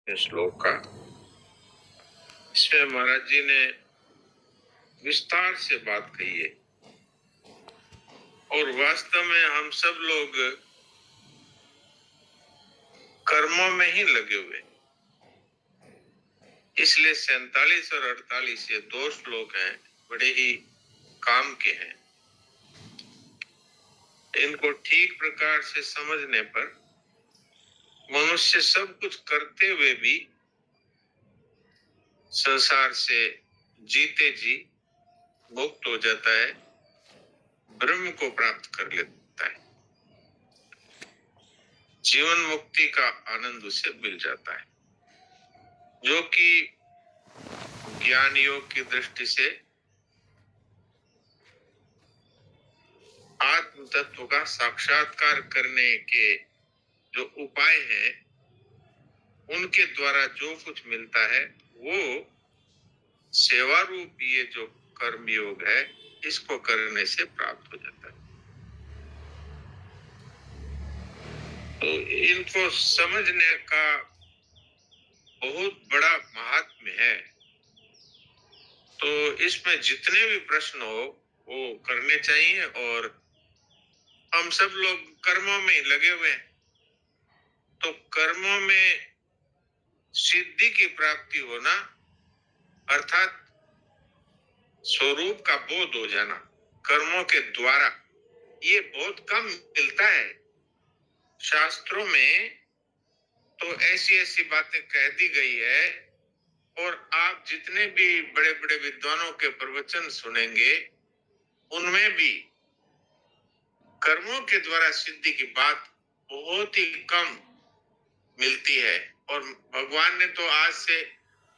श्लोक का। इसमें महाराज जी ने विस्तार से बात कही है और वास्तव में हम सब लोग कर्मों में ही लगे हुए, इसलिए 47 और 48 ये दो श्लोक हैं, बड़े ही काम के हैं। इनको ठीक प्रकार से समझने पर मनुष्य सब कुछ करते हुए भी संसार से जीते जी मुक्त हो जाता है, ब्रह्म को प्राप्त कर लेता है, जीवन मुक्ति का आनंद उसे मिल जाता है, जो कि ज्ञान योग की दृष्टि से आत्म तत्व का साक्षात्कार करने के जो उपाय हैं, उनके द्वारा जो कुछ मिलता है वो सेवा रूप ये जो कर्म योग है, इसको करने से प्राप्त हो जाता है। तो इनको समझने का बहुत बड़ा महात्म्य है। तो इसमें जितने भी प्रश्न हो वो करने चाहिए, और हम सब लोग कर्मों में लगे हुए हैं, तो कर्मों में सिद्धि की प्राप्ति होना अर्थात स्वरूप का बोध हो जाना कर्मों के द्वारा, ये बहुत कम मिलता है। शास्त्रों में तो ऐसी ऐसी बातें कह दी गई है, और आप जितने भी बड़े बड़े विद्वानों के प्रवचन सुनेंगे, उनमें भी कर्मों के द्वारा सिद्धि की बात बहुत ही कम मिलती है। और भगवान ने तो आज से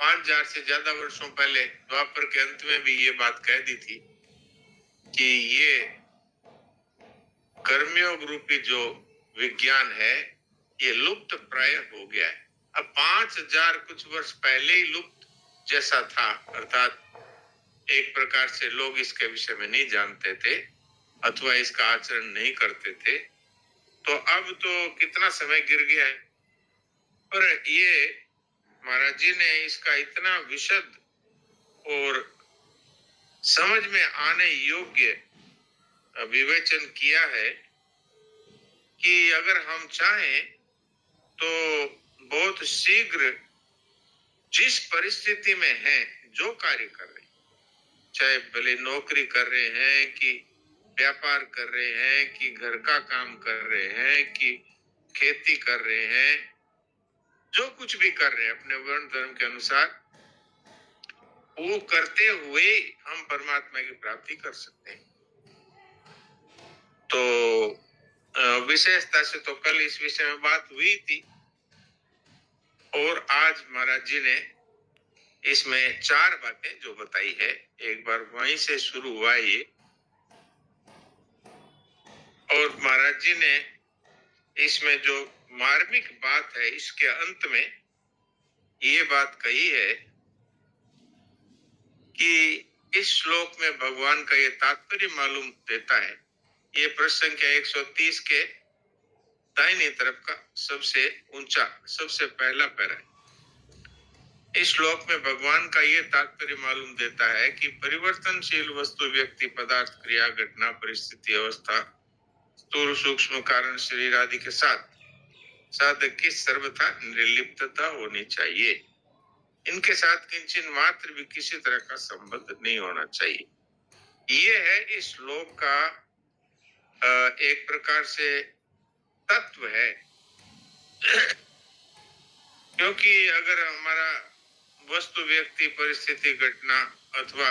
5000 से ज्यादा वर्षों पहले द्वापर के अंत में भी ये बात कह दी थी कि ये कर्मयोग रूपी जो विज्ञान है ये लुप्त प्राय हो गया है। अब 5000 कुछ वर्ष पहले ही लुप्त जैसा था, अर्थात एक प्रकार से लोग इसके विषय में नहीं जानते थे अथवा इसका आचरण नहीं करते थे। तो अब तो कितना समय गिर गया है, पर ये महाराज जी ने इसका इतना विशद और समझ में आने योग्य विवेचन किया है कि अगर हम चाहें तो बहुत शीघ्र जिस परिस्थिति में हैं, जो कार्य कर रहे हैं, चाहे भले नौकरी कर रहे हैं कि व्यापार कर रहे हैं कि घर का काम कर रहे हैं कि खेती कर रहे हैं, जो कुछ भी कर रहे हैं अपने वर्ण धर्म के अनुसार, वो करते हुए हम परमात्मा की प्राप्ति कर सकते हैं। तो विशेषता से तो कल इस विषय में बात हुई थी, और आज महाराज जी ने इसमें 4 बातें जो बताई है, एक बार वहीं से शुरू हुआ ये, और महाराज जी ने इसमें जो मार्मिक बात है, इसके अंत में ये बात कही है कि इस श्लोक में भगवान का ये तात्पर्य मालूम देता है। ये प्रश्न संख्या 130 के दाहिनी तरफ का सबसे ऊंचा, सबसे पहला पैरा है। इस श्लोक में भगवान का ये तात्पर्य मालूम देता है कि परिवर्तनशील वस्तु, व्यक्ति, पदार्थ, क्रिया, घटना, परिस्थिति, अवस्था, स्थूल सूक्ष्म कारण, शरीर आदि के साथ साधक की सर्वथा निर्लिप्तता होनी चाहिए। इनके साथ किंचन मात्र भी किसी तरह का संबंध नहीं होना चाहिए। ये है इस श्लोक का एक प्रकार से तत्व है। क्योंकि अगर हमारा वस्तु, व्यक्ति, परिस्थिति, घटना अथवा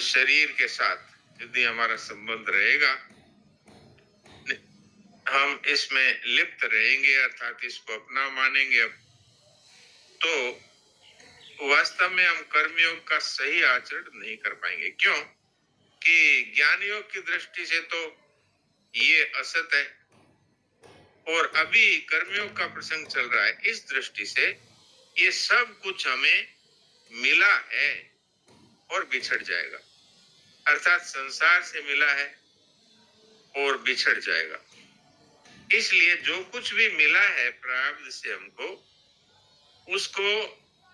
शरीर के साथ यदि हमारा संबंध रहेगा, हम इसमें लिप्त रहेंगे अर्थात इसको अपना मानेंगे, तो वास्तव में हम कर्मयोग का सही आचरण नहीं कर पाएंगे। क्यों कि ज्ञान योग की दृष्टि से तो ये असत है, और अभी कर्मयोग का प्रसंग चल रहा है। इस दृष्टि से ये सब कुछ हमें मिला है और बिछड़ जाएगा, अर्थात संसार से मिला है और बिछड़ जाएगा। इसलिए जो कुछ भी मिला है प्रारब्ध से हमको, उसको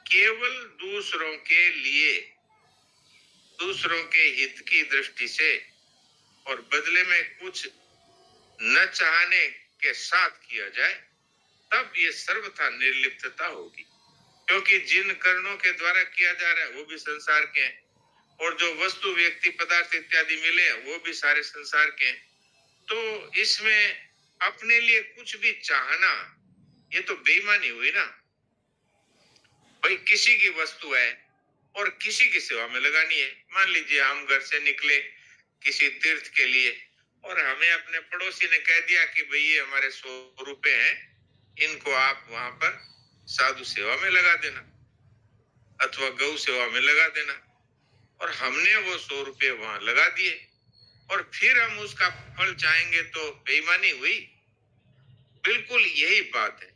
केवल दूसरों के लिए, दूसरों के हित की दृष्टि से और बदले में कुछ न चाहने के साथ किया जाए, तब ये सर्वथा निर्लिप्तता होगी। क्योंकि जिन कर्णों के द्वारा किया जा रहा है वो भी संसार के हैं, और जो वस्तु, व्यक्ति, पदार्थ इत्यादि मिले हैं वो भी सारे संसार के हैं। तो इसमें अपने लिए कुछ भी चाहना, ये तो बेईमानी हुई ना। भाई किसी की वस्तु है और किसी की सेवा में लगानी है। मान लीजिए हम घर से निकले किसी तीर्थ के लिए, और हमें अपने पड़ोसी ने कह दिया कि भाई ये हमारे 100 रुपए हैं, इनको आप वहां पर साधु सेवा में लगा देना अथवा गौ सेवा में लगा देना। और हमने वो 100 रुपए वहां लगा दिए और फिर हम उसका फल चाहेंगे, तो बेईमानी हुई। बिल्कुल यही बात है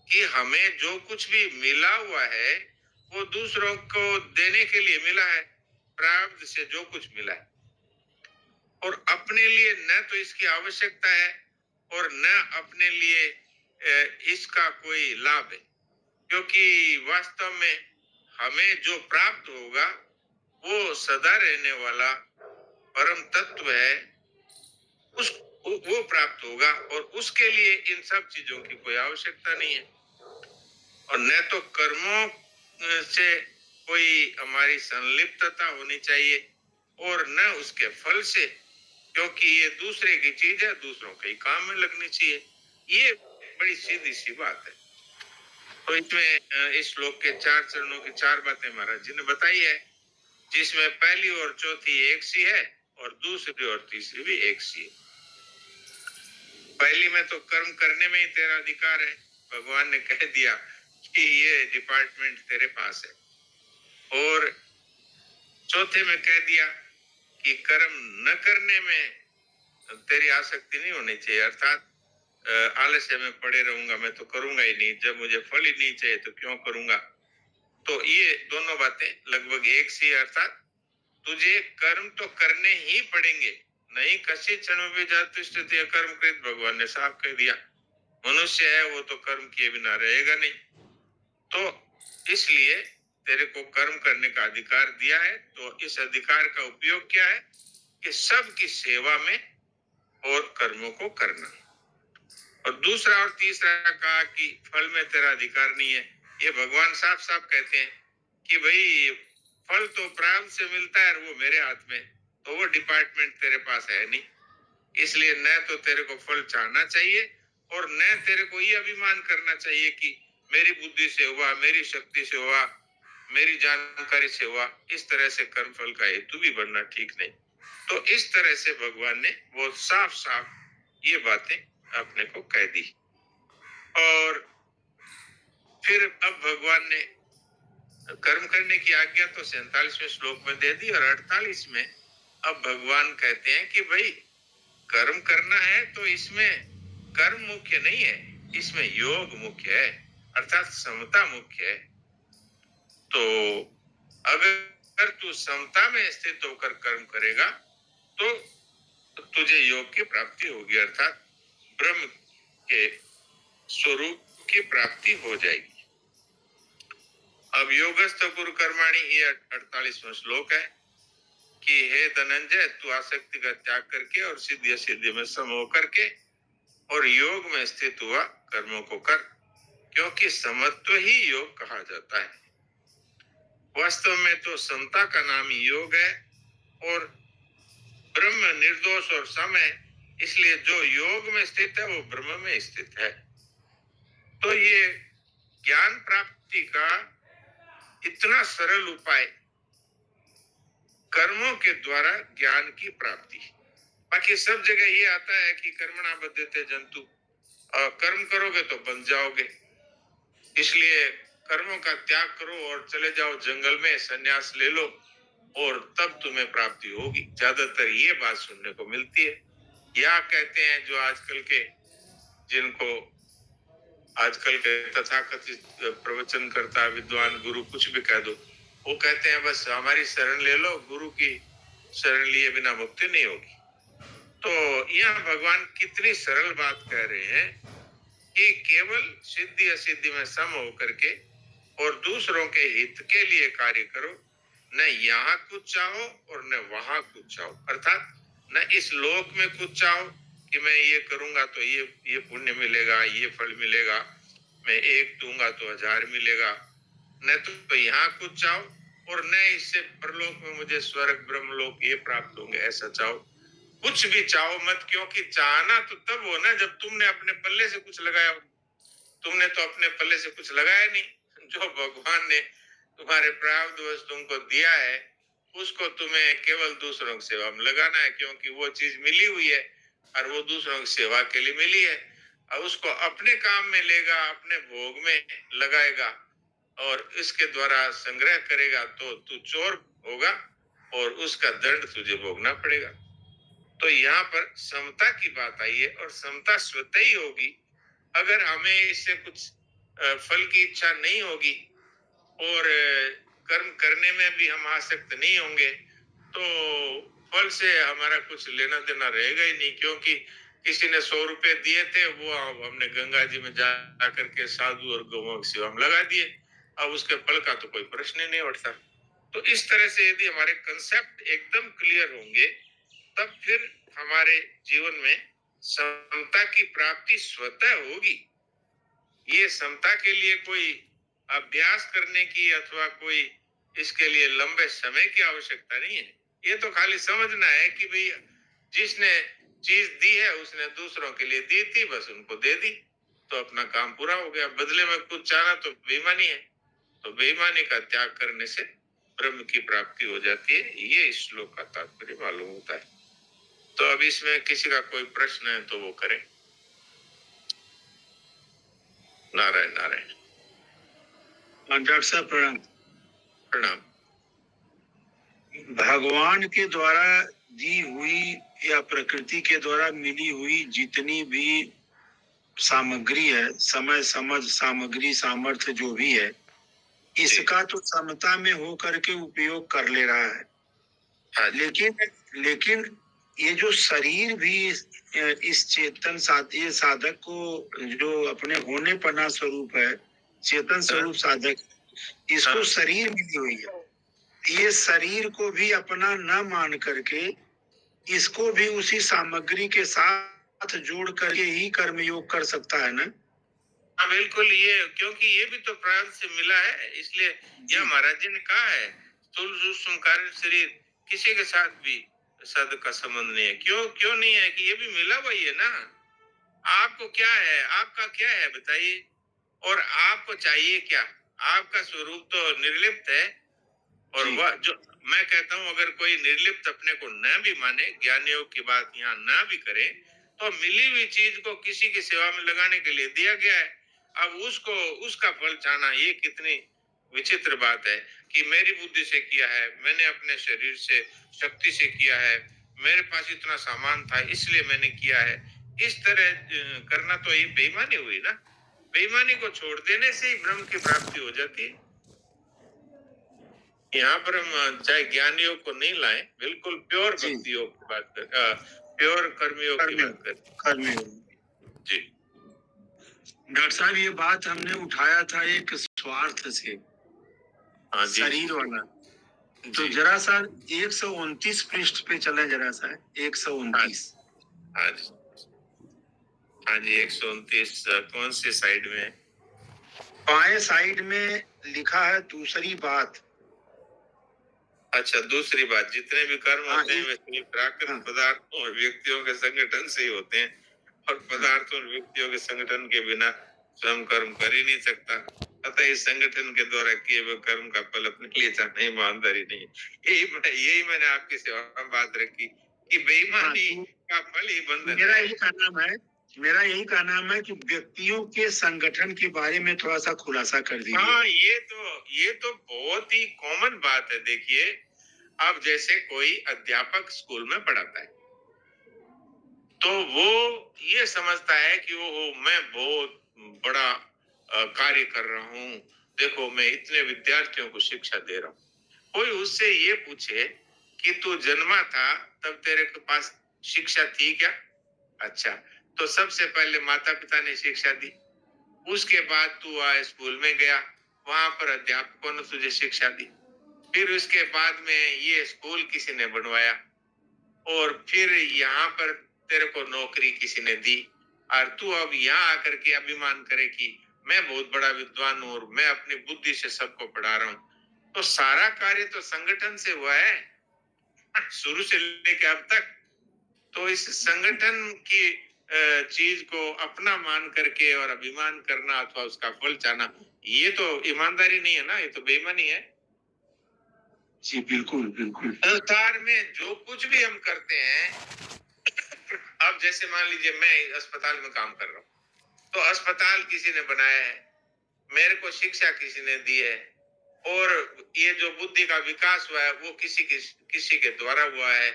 कि हमें जो कुछ भी मिला हुआ है वो दूसरों को देने के लिए मिला है, प्रारब्ध से जो कुछ मिला है, और अपने लिए न तो इसकी आवश्यकता है और न अपने लिए इसका कोई लाभ है। क्योंकि वास्तव में हमें जो प्राप्त होगा वो सदा रहने वाला परम तत्व है, उस वो प्राप्त होगा, और उसके लिए इन सब चीजों की कोई आवश्यकता नहीं है। और न तो कर्मों से कोई हमारी संलिप्तता होनी चाहिए और न उसके फल से, क्योंकि ये दूसरे की चीज है, दूसरों के काम में लगनी चाहिए। ये बड़ी सीधी सी बात है। तो इसमें इस श्लोक के 4 चरणों की 4 बातें महाराज जी ने बताई है, जिसमें पहली और चौथी एक सी है और दूसरी और तीसरी भी एक सी है। पहली में तो कर्म करने में ही तेरा अधिकार है, भगवान ने कह दिया कि ये डिपार्टमेंट तेरे पास है। और चौथे में कह दिया कि कर्म न करने में तेरी आसक्ति नहीं होनी चाहिए, अर्थात आलस्य में पड़े रहूंगा, मैं तो करूंगा ही नहीं, जब मुझे फल ही नहीं चाहिए तो क्यों करूंगा। तो ये दोनों बातें लगभग एक सी, अर्थात तुझे कर्म तो करने ही पड़ेंगे, नहीं कसी क्षण में भी जाति कर्म कृत, भगवान ने साफ कह दिया। मनुष्य है वो तो कर्म किए बिना रहेगा नहीं। तो इसलिए तेरे को कर्म करने का अधिकार दिया है। तो इस अधिकार का उपयोग क्या है कि सबकी सेवा में और कर्मों को करना। और दूसरा और तीसरा कहा कि फल में तेरा अधिकार नहीं है। ये भगवान साफ साफ कहते हैं कि भाई फल तो प्रारब्ध से मिलता है और वो मेरे हाथ में, तो वो डिपार्टमेंट तेरे पास है नहीं। इसलिए न तो तेरे को फल चाहना चाहिए और न तेरे को ये अभिमान करना चाहिए कि मेरी बुद्धि से हुआ, मेरी शक्ति से हुआ, मेरी जानकारी से हुआ। इस तरह से कर्म फल का हेतु भी बनना ठीक नहीं। तो इस तरह से भगवान ने बहुत साफ साफ ये बातें अपने को कह दी। और फिर अब भगवान ने कर्म करने की आज्ञा तो 47वें श्लोक में दे दी, और 48 में अब भगवान कहते हैं कि भाई कर्म करना है तो इसमें कर्म मुख्य नहीं है, इसमें योग मुख्य है, अर्थात समता मुख्य है। तो अगर तू समता में स्थित होकर कर्म करेगा तो तुझे योग की प्राप्ति होगी, अर्थात ब्रह्म के स्वरूप की प्राप्ति हो जाएगी। अब योगस्थ गुरु कर्माणि, ये 48वां श्लोक है कि हे धनंजय, तू आसक्ति का त्याग करके और सिद्धि असिद्धि में सम होकर के और योग में स्थित हुआ कर्मों को कर, क्योंकि समत्व ही योग कहा जाता है। वास्तव में तो समता का नाम ही योग है, और ब्रह्म निर्दोष और सम है, इसलिए जो योग में स्थित है वो ब्रह्म में स्थित है। तो ये ज्ञान प्राप्ति का इतना सरल उपाय, कर्मों के द्वारा ज्ञान की प्राप्ति। बाकी सब जगह ये आता है कि कर्मणा बध्यते जंतु, कर्म करोगे तो बन जाओगे, इसलिए कर्मों का त्याग करो और चले जाओ जंगल में, संन्यास ले लो और तब तुम्हें प्राप्ति होगी। ज्यादातर ये बात सुनने को मिलती है। या कहते हैं जो आजकल के, जिनको आजकल के तथाकथित प्रवचन करता विद्वान गुरु कुछ भी कह दो, वो कहते हैं बस हमारी शरण ले लो, गुरु की शरण लिए बिना मुक्ति नहीं होगी। तो यहाँ भगवान कितनी सरल बात कह रहे हैं कि केवल सिद्धि असिद्धि में सम होकर के और दूसरों के हित के लिए कार्य करो, न यहाँ कुछ चाहो और न वहां कुछ चाहो। अर्थात न इस लोक में कुछ चाहो कि मैं ये करूंगा तो ये पुण्य मिलेगा, ये फल मिलेगा, मैं एक दूंगा तो 1000 मिलेगा, न तो यहाँ कुछ चाहो और न इससे परलोक में मुझे स्वर्ग ब्रह्मलोक ये प्राप्त होंगे, ऐसा चाहो। कुछ भी चाहो मत, क्योंकि चाहना तो तब हो ना जब तुमने अपने पल्ले से कुछ लगाया हो। तुमने तो अपने पल्ले से कुछ लगाया नहीं। जो भगवान ने तुम्हारे प्रारब्धवश तुमको दिया है उसको तुम्हें केवल दूसरों की सेवा में लगाना है, क्योंकि वो चीज मिली हुई है और वो दूसरों की सेवा के लिए मिली है। और उसको अपने काम में लेगा, अपने भोग में लगाएगा और इसके द्वारा संग्रह करेगा तो तू चोर होगा और उसका दंड तुझे भोगना पड़ेगा। तो यहाँ पर समता की बात आई है और समता स्वतः ही होगी अगर हमें इससे कुछ फल की इच्छा नहीं होगी और कर्म करने में भी हम आसक्त नहीं होंगे तो फल से हमारा कुछ लेना देना रहेगा ही नहीं। क्योंकि किसी ने 100 रुपए दिए थे, वो हमने गंगा जी में जा करके साधु और गौओं की सेवा में लगा दिए, अब उसके फल का तो कोई प्रश्न ही नहीं उठता। तो इस तरह से यदि हमारे कंसेप्ट एकदम क्लियर होंगे तब फिर हमारे जीवन में समता की प्राप्ति स्वतः होगी। ये समता के लिए कोई अभ्यास करने की अथवा कोई इसके लिए लंबे समय की आवश्यकता नहीं है। ये तो खाली समझना है कि भाई जिसने चीज दी है उसने दूसरों के लिए दी थी, बस उनको दे दी तो अपना काम पूरा हो गया। बदले में कुछ चाहना तो बेईमानी है। तो बेईमानी का त्याग करने से ब्रह्म की प्राप्ति हो जाती है। ये इस श्लोक का तात्पर्य मालूम होता है। तो अब इसमें किसी का कोई प्रश्न है तो वो करें। नारायण नारायण। डॉक्टर साहब प्रणाम। प्रणाम। भगवान के द्वारा दी हुई या प्रकृति के द्वारा मिली हुई जितनी भी सामग्री है, समय समझ सामग्री सामर्थ्य जो भी है, इसका तो समता में हो करके उपयोग कर ले रहा है। लेकिन ये जो शरीर भी इस चेतन ये साधक को जो अपने होने पना स्वरूप है, चेतन स्वरूप साधक, इसको शरीर मिली हुई है। ये शरीर को भी अपना न मान करके इसको भी उसी सामग्री के साथ जोड़ करके ही कर्मयोग कर सकता है ना? हाँ बिल्कुल, ये क्योंकि ये भी तो प्रारब्ध से मिला है, इसलिए यह महाराज जी ने कहा है स्थूल सूक्ष्म कारण शरीर किसी के साथ भी सद का संबंध नहीं है। क्यों नहीं है कि ये भी मिला वही है ना। आपको क्या है, आपका क्या है बताइए, और आपको चाहिए क्या? आपका स्वरूप तो निर्लिप्त है। और वह जो मैं कहता हूं अगर कोई निर्लिप्त अपने को न भी माने, ज्ञानियों की बात यहाँ न भी करे, तो मिली हुई चीज को किसी की सेवा में लगाने के लिए दिया गया है। अब उसको उसका फल चाहना ये कितनी विचित्र बात है कि मेरी बुद्धि से किया है, मैंने अपने शरीर से शक्ति से किया है, मेरे पास इतना सामान था इसलिए मैंने किया है। इस तरह करना तो ये बेईमानी हुई ना। बेईमानी को छोड़ देने से ही ब्रह्म की प्राप्ति हो जाती है। यहाँ पर हम चाहे ज्ञानियों को नहीं लाए, बिल्कुल प्योर भक्ति योग की बात कर, प्योर कर्मयोग की बात कर। जी डॉक्टर साहब, ये बात हमने उठाया था एक स्वार्थ से, शरीर वाला। तो जरा सा 129 पृष्ठ पे चले, जरा सा 129। हाँ जी 129 कौन से साइड में? बाएं साइड में लिखा है दूसरी बात। अच्छा, दूसरी बात, जितने भी कर्म होते हैं वे प्राकृत पदार्थों और व्यक्तियों के संगठन से ही होते हैं, और पदार्थों और व्यक्तियों के संगठन के बिना स्वयं कर्म कर ही नहीं सकता। अतः इस संगठन के द्वारा किए हुए कर्म का फल अपने लिए चाहना ईमानदारी नहीं। यही मैंने आपकी सेवा में बात रखी कि बेईमानी का फल ही बंधन। मेरा यही कहना है कि व्यक्तियों के संगठन के बारे में थोड़ा सा खुलासा कर दीजिए। हाँ, ये तो बहुत ही कॉमन बात है। देखिए, अब जैसे कोई अध्यापक स्कूल में पढ़ाता है तो वो ये समझता है कि वो मैं बहुत बड़ा कार्य कर रहा हूँ, देखो मैं इतने विद्यार्थियों को शिक्षा दे रहा हूँ। कोई उससे ये पूछे कि तू जन्मा था तब तेरे के पास शिक्षा थी क्या? अच्छा, तो सबसे पहले माता पिता ने शिक्षा दी, उसके बाद तू स्कूल में गया, वहां पर अध्यापकों ने तुझे शिक्षा दी, फिर उसके बाद में ये स्कूल किसी ने बनवाया, और फिर यहाँ पर तेरे को नौकरी किसी ने दी, और तू अब यहाँ आकर के अभिमान करे कि मैं बहुत बड़ा विद्वान हूँ और मैं अपनी बुद्धि से सबको पढ़ा रहा हूँ। तो सारा कार्य तो संगठन से हुआ है, शुरू से लेकर अब तक। तो इस संगठन की चीज को अपना मान करके और अभिमान करना अथवा उसका फल चाहना, ये तो ईमानदारी नहीं है ना, ये तो बेईमानी है। जी बिल्कुल बिल्कुल। संसार में जो कुछ भी हम करते हैं, अब जैसे मान लीजिए मैं अस्पताल में काम कर रहा हूँ, तो अस्पताल किसी ने बनाया है, मेरे को शिक्षा किसी ने दी है, और ये जो बुद्धि का विकास हुआ है वो किसी के द्वारा हुआ है,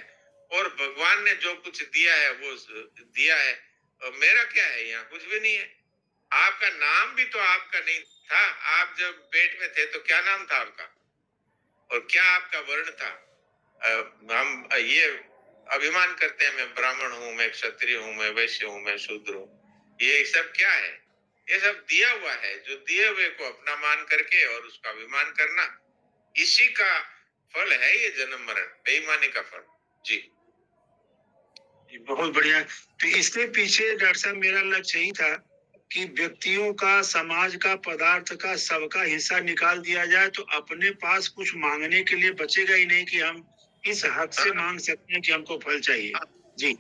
और भगवान ने जो कुछ दिया है वो दिया है। और मेरा क्या है, यहाँ कुछ भी नहीं है। आपका नाम भी तो आपका नहीं था। आप जब पेट में थे तो क्या नाम था आपका, और क्या आपका वर्ण था? हम ये अभिमान करते हैं, मैं ब्राह्मण हूँ, मैं क्षत्रिय हूँ, मैं वैश्य हूँ, मैं शूद्र हूँ। ये सब क्या है? ये सब दिया हुआ है। जो दिए हुए को अपना मान करके और उसका अभिमान करना, इसी का फल है ये जन्म मरण, बेईमानी का फल। जी बहुत बढ़िया। तो इसके पीछे डॉक्टर साहब मेरा लक्ष्य यही था कि व्यक्तियों का, समाज का, पदार्थ का सबका हिस्सा निकाल दिया जाए, तो अपने पास कुछ मांगने के लिए बचेगा ही नहीं कि हम इस हद से मांग सकते हैं कि हमको फल चाहिए। जी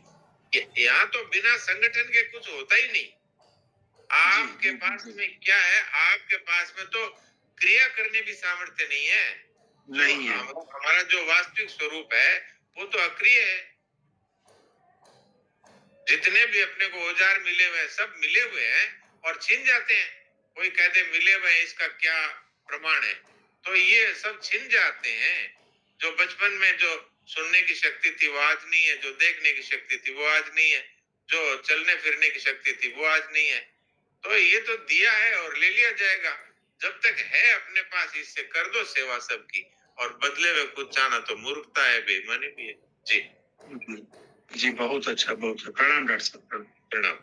यहाँ तो बिना संगठन के कुछ होता ही नहीं। आपके पास में क्या है? आपके पास में तो क्रिया करने भी सामर्थ्य नहीं है। नहीं है। हमारा जो वास्तविक स्वरूप है वो तो अक्रिय है। जितने भी अपने को औजार मिले हुए हैं, सब मिले हुए हैं और छिन जाते हैं। कोई कहते मिले हुए हैं, इसका क्या प्रमाण है? तो ये सब छिन जाते हैं। जो बचपन में जो सुनने की शक्ति थी वो आज नहीं है, जो देखने की शक्ति थी वो आज नहीं है, जो चलने फिरने की शक्ति थी वो आज नहीं है। तो ये तो दिया है और ले लिया जाएगा। जब तक है अपने पास, इससे कर दो सेवा सबकी, और बदले में कुछ चाहना तो मूर्खता है, बेईमानी भी है। जी जी बहुत अच्छा, बहुत अच्छा। प्रणाम डॉक्टर साहब। प्रणाम।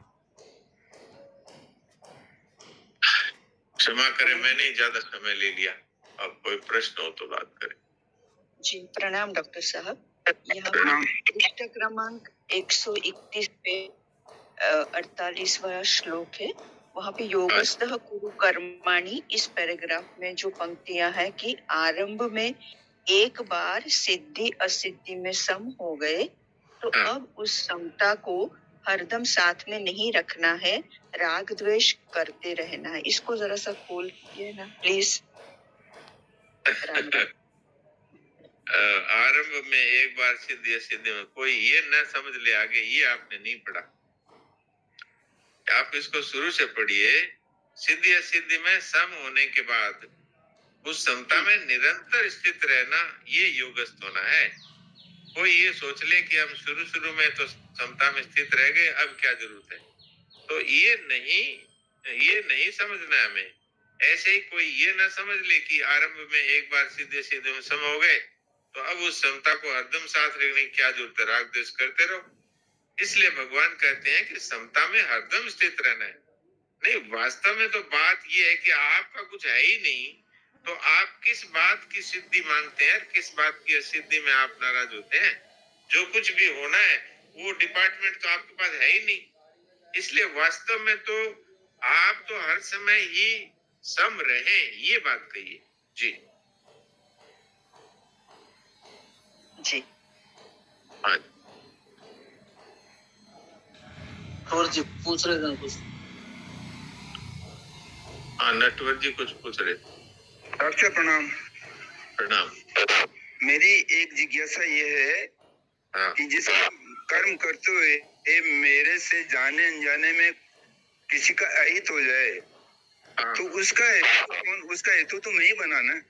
क्षमा करें, मैंने ही ज्यादा समय ले लिया। अब कोई प्रश्न हो तो बात करें। जी प्रणाम डॉक्टर साहब। यहाँ प्रणाम। पृष्ठ क्रमांक 131 पे 48वां श्लोक है। वहाँ पे योगस्थः कुरु कर्माणि, इस पैराग्राफ में जो पंक्तियां है कि आरंभ में एक बार सिद्धि असिद्धि में सम हो गए, तो अब उस समता को हरदम साथ में नहीं रखना है, राग द्वेष करते रहना है। इसको जरा सा खोलिए ना प्लीज। आरंभ में एक बार सिद्धि असिद्धि में, कोई ये न समझ ले आगे, ये आपने नहीं पढ़ा। आप इसको शुरू से पढ़िए। सिद्धि असिद्धि में सम होने के बाद उस समता में निरंतर स्थित रहना, ये योगस्थ होना है। कोई ये सोच ले कि हम शुरू में तो समता में स्थित रह गए, अब क्या जरूरत है, तो ये नहीं समझना है हमें। ऐसे ही कोई ये ना समझ ले कि आरंभ में एक बार सीधे सीधे में सम हो गए तो अब उस समता को हरदम साथ रखने की क्या जरूरत है, राग द्वेष करते रहो। इसलिए भगवान कहते हैं कि समता में हरदम स्थित रहना है। नहीं, वास्तव में तो बात ये है कि आपका कुछ है ही नहीं, तो आप किस बात की सिद्धि मांगते हैं, किस बात की असिद्धि में आप नाराज होते हैं? जो कुछ भी होना है वो डिपार्टमेंट तो आपके पास है ही नहीं। इसलिए वास्तव में तो आप तो हर समय ही सम रहे, ये बात कहिए। जी जी हाँ और जी पूछ रहे थे कुछ। हाँ, नटवर जी कुछ पूछ रहे थे। डॉक्टर प्रणाम। प्रणाम। मेरी एक जिज्ञासा ये है कि जिस कर्म करते हुए मेरे से जाने अनजाने में किसी का अहित हो जाए, तो उसका हेतु तो मैं ही बना ना।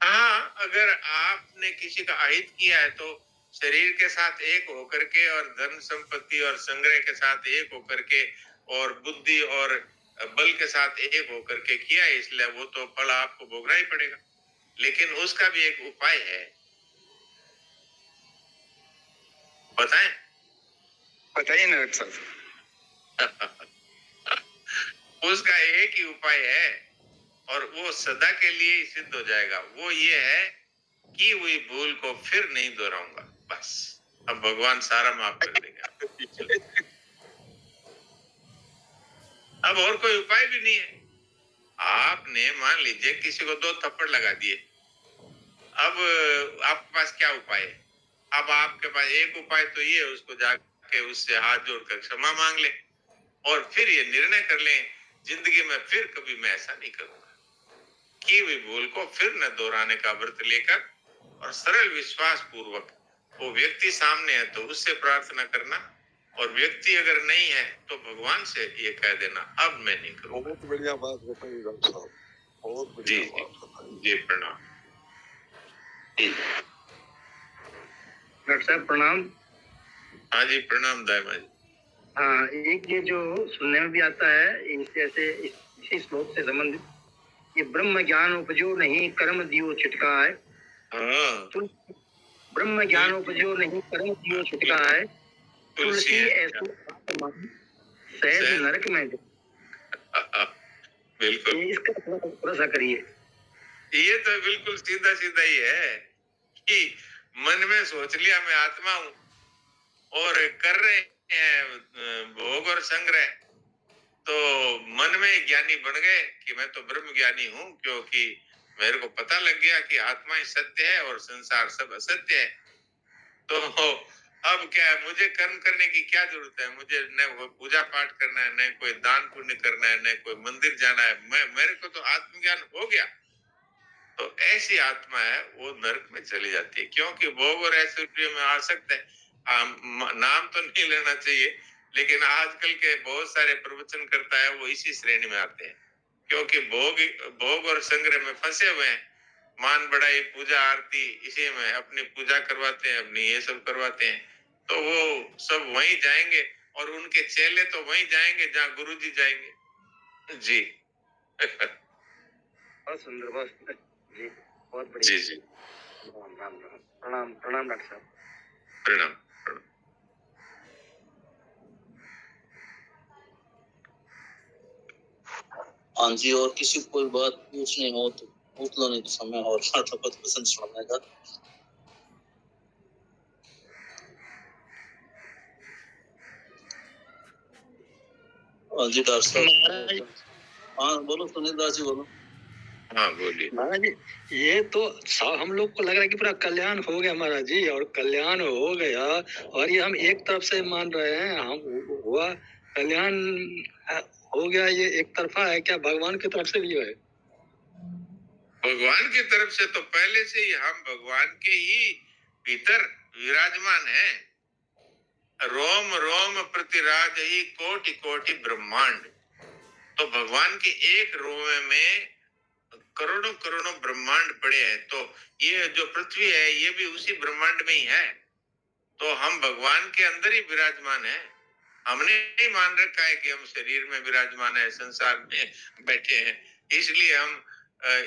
हाँ, अगर आपने किसी का अहित किया है तो शरीर के साथ एक होकर के और धन संपत्ति और संग्रह के साथ एक होकर के और बुद्धि और बल के साथ एक होकर के किया है, इसलिए वो तो फल आपको भोगना ही पड़ेगा। लेकिन उसका भी एक उपाय है, बताएं? बताइए ना डॉक्टर साहब। उसका एक ही उपाय है और वो सदा के लिए ही सिद्ध हो जाएगा। वो ये है कि हुई भूल को फिर नहीं दोहराऊंगा, बस। अब भगवान सारा माफ कर देगा। अब और कोई उपाय भी नहीं है। आपने मान लीजिए किसी को 2 थप्पड़ लगा दिए, अब आपके पास क्या उपाय है? अब आपके पास एक उपाय तो ये है, उसको जाके उससे हाथ जोड़कर क्षमा मांग ले और फिर ये निर्णय कर ले, जिंदगी में फिर कभी मैं ऐसा नहीं करूंगा। की हुई भूल को फिर न दोहराने का व्रत लेकर और सरल विश्वास पूर्वक, वो व्यक्ति सामने है तो उससे प्रार्थना करना, और व्यक्ति अगर नहीं है तो भगवान से ये कह देना, अब मैं नहीं करूंगा। बहुत बढ़िया बात बताई डॉक्टर साहब, बहुत बढ़िया बात बताई। जी प्रणाम। डॉक्टर साहब प्रणाम। हाँ जी प्रणाम दायमा जी। हाँ, एक ये जो सुनने में भी आता है इनसे ऐसे इसी श्लोक से संबंधित, ये ब्रह्म ज्ञान उपजो नहीं कर्म दियो छिटका है। हाँ, ब्रह्म ज्ञान उपजो नहीं कर्म दियो छिटका है, तुलसी ऐसो सहज नरक में। बिल्कुल, इसका थोड़ा सा करिए। ये तो बिल्कुल सीधा सीधा ही है कि मन में सोच लिया मैं आत्मा हूँ और कर रहे हैं भोग और संग्रह, तो मन में ज्ञानी बन गए कि मैं तो ब्रह्म ज्ञानी हूँ, क्योंकि मेरे को पता लग गया कि आत्मा ही सत्य है और संसार सब असत्य है। तो अब क्या है, मुझे कर्म करने की क्या जरूरत है? मुझे न पूजा पाठ करना है, न कोई दान पुण्य करना है, न कोई मंदिर जाना है। मेरे को तो आत्मज्ञान हो गया। तो ऐसी आत्मा है वो नरक में चली जाती है, क्योंकि भोग और ऐश्वर्य में आसक्त है। नाम तो नहीं लेना चाहिए, लेकिन आजकल के बहुत सारे प्रवचन करता है वो इसी श्रेणी में आते हैं, क्योंकि भोग और संग्रह में फंसे हुए हैं। मान बढ़ाई पूजा आरती इसी में अपनी पूजा करवाते हैं, अपनी ये सब करवाते हैं, तो वो सब वहीं जाएंगे और उनके चेले तो वहीं जाएंगे जहाँ गुरुजी जाएंगे। जी। बहुत सुंदर, बहुत सुंदर जी, बहुत बढ़िया। जी जी प्रणाम प्रणाम डॉक्टर साहब। प्रणाम। हाँ जी, और किसी को कोई बात पूछनी हो तो पूछ लो, नहीं तो समय और रहा था कुछ पसंद सुनने का। हाँ जी डॉक्टर साहब। हाँ बोलो सुनील दास जी, बोलो। हाँ बोलिए। महाराज जी, ये तो हम लोग को लग रहा है कि पूरा कल्याण हो गया महाराज जी, और कल्याण हो गया, और ये हम एक तरफ से मान रहे हैं हम हुआ कल्याण हो गया, ये एक तरफा है क्या? भगवान की तरफ से भी है? भगवान की तरफ से तो पहले से ही हम भगवान के ही भीतर विराजमान हैं। रोम रोम प्रतिराज ही कोटि कोटि ब्रह्मांड। तो भगवान के एक रोम में करोड़ों करोड़ों ब्रह्मांड पड़े हैं। तो ये जो पृथ्वी है ये भी उसी ब्रह्मांड में ही है। तो हम भगवान के अंदर ही विराजमान है। हमने नहीं मान रखा है कि हम शरीर में विराजमान है, संसार में बैठे हैं, इसलिए हम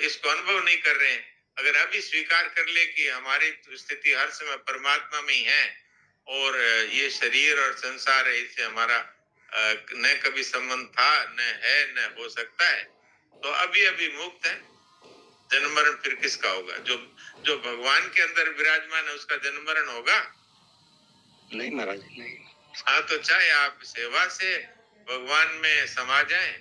इसको अनुभव नहीं कर रहे हैं। अगर अभी स्वीकार कर ले कि हमारी स्थिति हर समय परमात्मा में ही है और ये शरीर और संसार है, इससे हमारा न कभी संबंध था, न है, न हो सकता है, तो अभी अभी मुक्त है। जन्म मरण फिर किसका होगा? जो भगवान के अंदर विराजमान है उसका जन्म मरण होगा? नहीं महाराज नहीं। हाँ, तो चाहे आप सेवा से भगवान में समा जाएं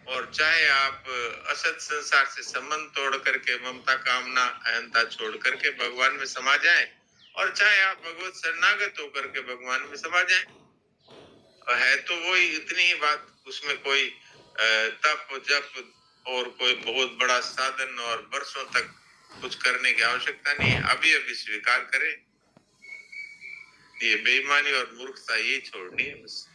और चाहे आप असत संसार से संबंध तोड़ करके ममता कामना अहंता छोड़ करके भगवान में समा जाएं, और चाहे आप भगवत शरणागत होकर के भगवान में समा जाएं, है तो वो इतनी ही बात। उसमें कोई तप जप और कोई बहुत बड़ा साधन और वर्षों तक कुछ करने की आवश्यकता नहीं है। अभी अभी स्वीकार करें, ये बेईमानी और मूर्खता ये छोड़नी है बस।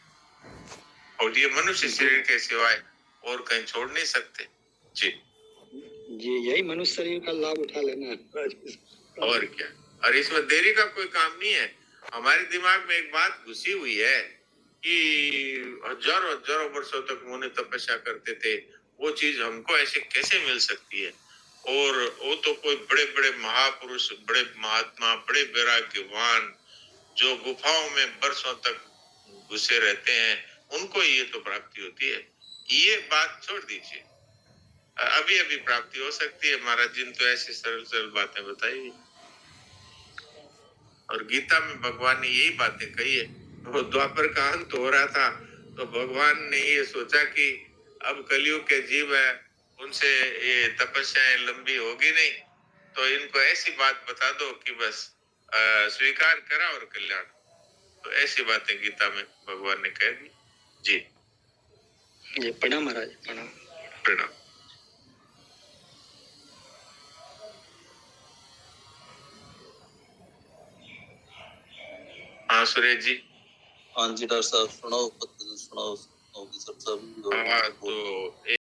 और ये मनुष्य शरीर के सिवाय और कहीं छोड़ नहीं सकते। जी जी, यही मनुष्य शरीर का लाभ उठा लेना है और क्या। और इसमें देरी का कोई काम नहीं है। हमारे दिमाग में एक बात घुसी हुई है कि हजारों हजारों वर्षों तक मुनि तपस्या करते थे, वो चीज हमको ऐसे कैसे मिल सकती है? और वो तो कोई बड़े बड़े महापुरुष, बड़े महात्मा, बड़े वैराग्यवान जो गुफाओं में वर्षों तक घुसे रहते हैं, उनको ये तो प्राप्ति होती है। ये बात छोड़ दीजिए। अभी अभी प्राप्ति हो सकती है। महाराज जी ने तो ऐसी सरल सरल बातें बताई और गीता में भगवान ने यही बातें कही है। वो द्वापर का अंत हो रहा था तो भगवान ने ये सोचा कि अब कलयुग के जीव है, उनसे ये तपस्याएं लंबी होगी नहीं, तो इनको ऐसी बात बता दो कि बस स्वीकार करा और कल्याण। तो ऐसी बातें गीता में भगवान ने कह दी। जी प्रणाम महाराज, प्रणाम प्रणाम। हाँ सुरेश जी। हाँ जी डॉक्टर साहब, सुनाओ, सुनाओ सब सब। हाँ तो